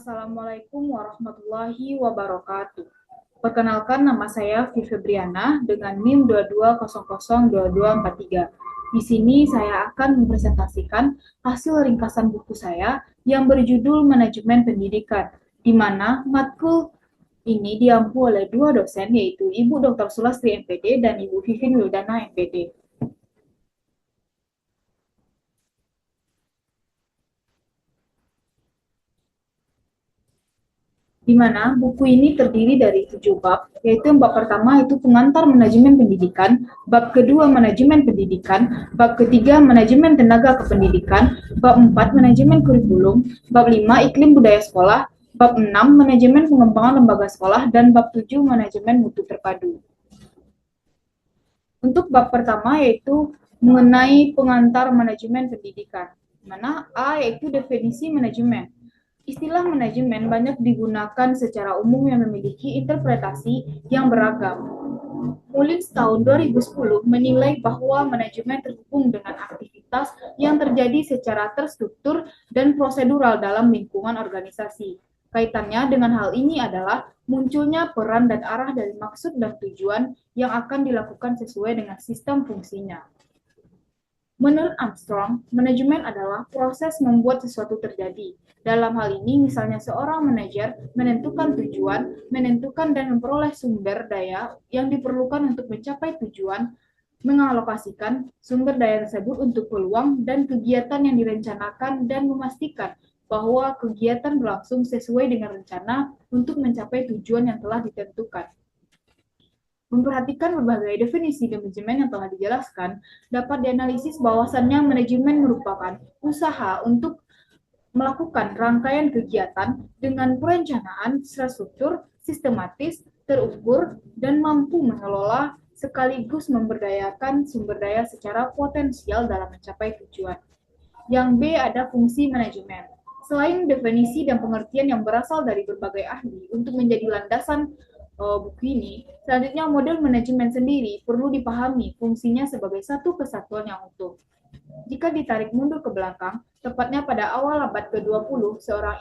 Assalamualaikum warahmatullahi wabarakatuh. Perkenalkan, nama saya Vivi Briana dengan NIM 22002243. Di sini saya akan mempresentasikan hasil ringkasan buku saya yang berjudul Manajemen Pendidikan, di mana matkul ini diampu oleh dua dosen, yaitu Ibu Dr. Sulastri MPD dan Ibu Vivin Wildana MPD. Di mana buku ini terdiri dari 7 bab, yaitu bab pertama itu pengantar manajemen pendidikan, bab kedua manajemen pendidikan, bab ketiga manajemen tenaga kependidikan, bab 4 manajemen kurikulum, bab 5 iklim budaya sekolah, bab 6 manajemen pengembangan lembaga sekolah, dan bab 7 manajemen mutu terpadu. Untuk bab pertama yaitu mengenai pengantar manajemen pendidikan, di mana A yaitu definisi manajemen. Istilah manajemen banyak digunakan secara umum yang memiliki interpretasi yang beragam. Mullins tahun 2010 menilai bahwa manajemen terhubung dengan aktivitas yang terjadi secara terstruktur dan prosedural dalam lingkungan organisasi. Kaitannya dengan hal ini adalah munculnya peran dan arah dari maksud dan tujuan yang akan dilakukan sesuai dengan sistem fungsinya. Menurut Armstrong, manajemen adalah proses membuat sesuatu terjadi. Dalam hal ini, misalnya seorang manajer menentukan tujuan, menentukan dan memperoleh sumber daya yang diperlukan untuk mencapai tujuan, mengalokasikan sumber daya tersebut untuk peluang dan kegiatan yang direncanakan dan memastikan bahwa kegiatan berlangsung sesuai dengan rencana untuk mencapai tujuan yang telah ditentukan. Memperhatikan berbagai definisi manajemen yang telah dijelaskan, dapat dianalisis bahwasannya manajemen merupakan usaha untuk melakukan rangkaian kegiatan dengan perencanaan terstruktur, sistematis, terukur, dan mampu mengelola sekaligus memberdayakan sumber daya secara potensial dalam mencapai tujuan. Yang B ada fungsi manajemen. Selain definisi dan pengertian yang berasal dari berbagai ahli untuk menjadi landasan buku ini, selanjutnya model manajemen sendiri perlu dipahami fungsinya sebagai satu kesatuan yang utuh. Jika ditarik mundur ke belakang, tepatnya pada awal abad ke-20, seorang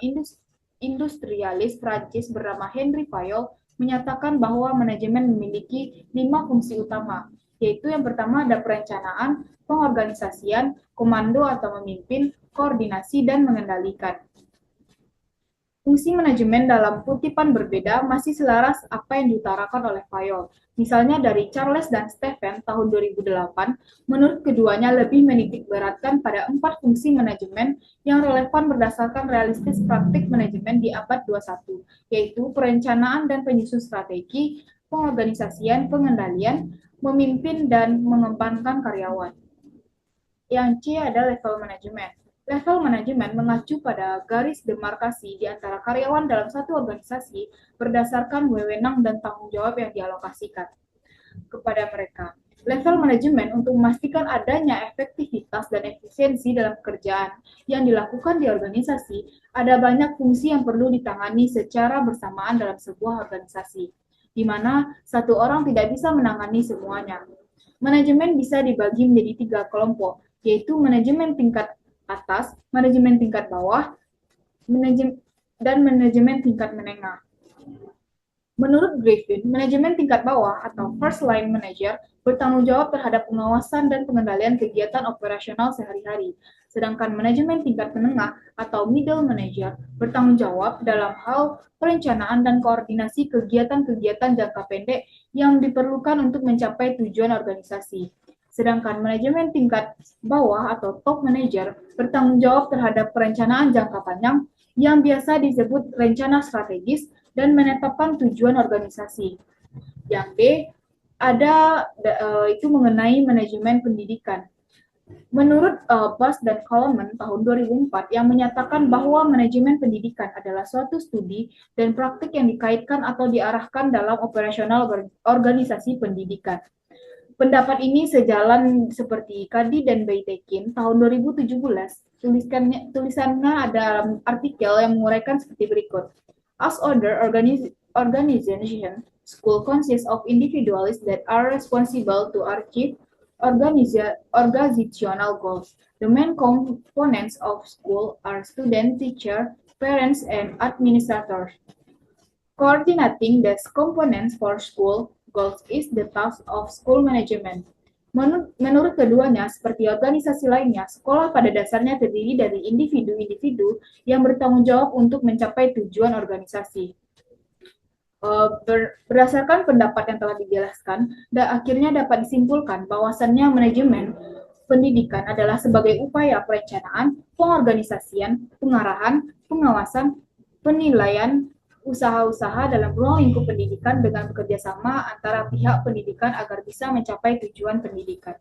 industrialis Prancis bernama Henry Fayol menyatakan bahwa manajemen memiliki 5 fungsi utama, yaitu yang pertama ada perencanaan, pengorganisasian, komando atau memimpin, koordinasi, dan mengendalikan. Fungsi manajemen dalam kutipan berbeda masih selaras apa yang diutarakan oleh Fayol. Misalnya dari Charles dan Stephen tahun 2008, menurut keduanya lebih menitik beratkan pada 4 fungsi manajemen yang relevan berdasarkan realistis praktik manajemen di abad 21, yaitu perencanaan dan penyusun strategi, pengorganisasian, pengendalian, memimpin, dan mengembangkan karyawan. Yang C ada level manajemen. Level manajemen mengacu pada garis demarkasi di antara karyawan dalam satu organisasi berdasarkan wewenang dan tanggung jawab yang dialokasikan kepada mereka. Level manajemen untuk memastikan adanya efektivitas dan efisiensi dalam pekerjaan yang dilakukan di organisasi, ada banyak fungsi yang perlu ditangani secara bersamaan dalam sebuah organisasi, di mana satu orang tidak bisa menangani semuanya. Manajemen bisa dibagi menjadi 3 kelompok, yaitu manajemen tingkat atas, manajemen tingkat bawah, dan manajemen tingkat menengah. Menurut Griffin, manajemen tingkat bawah atau first line manager bertanggung jawab terhadap pengawasan dan pengendalian kegiatan operasional sehari-hari, sedangkan manajemen tingkat menengah atau middle manager bertanggung jawab dalam hal perencanaan dan koordinasi kegiatan-kegiatan jangka pendek yang diperlukan untuk mencapai tujuan organisasi. Sedangkan manajemen tingkat bawah atau top manager bertanggung jawab terhadap perencanaan jangka panjang yang biasa disebut rencana strategis dan menetapkan tujuan organisasi. Yang D ada itu mengenai manajemen pendidikan. Menurut Bass dan Coleman tahun 2004 yang menyatakan bahwa manajemen pendidikan adalah suatu studi dan praktik yang dikaitkan atau diarahkan dalam operasional organisasi pendidikan. Pendapat ini sejalan seperti Kadi dan Baitekin tahun 2017. Tulisannya ada dalam artikel yang menguraikan seperti berikut. As other organization, school consists of individuals that are responsible to achieve organizational goals. The main components of school are student, teacher, parents, and administrators. Coordinating the components for school goals is the task of school management. Menurut keduanya, seperti organisasi lainnya, sekolah pada dasarnya terdiri dari individu-individu yang bertanggung jawab untuk mencapai tujuan organisasi. Berdasarkan pendapat yang telah dijelaskan, dan akhirnya dapat disimpulkan bahwasannya manajemen pendidikan adalah sebagai upaya perencanaan, pengorganisasian, pengarahan, pengawasan, penilaian usaha-usaha dalam ruang lingkup pendidikan dengan bekerja sama antara pihak pendidikan agar bisa mencapai tujuan pendidikan.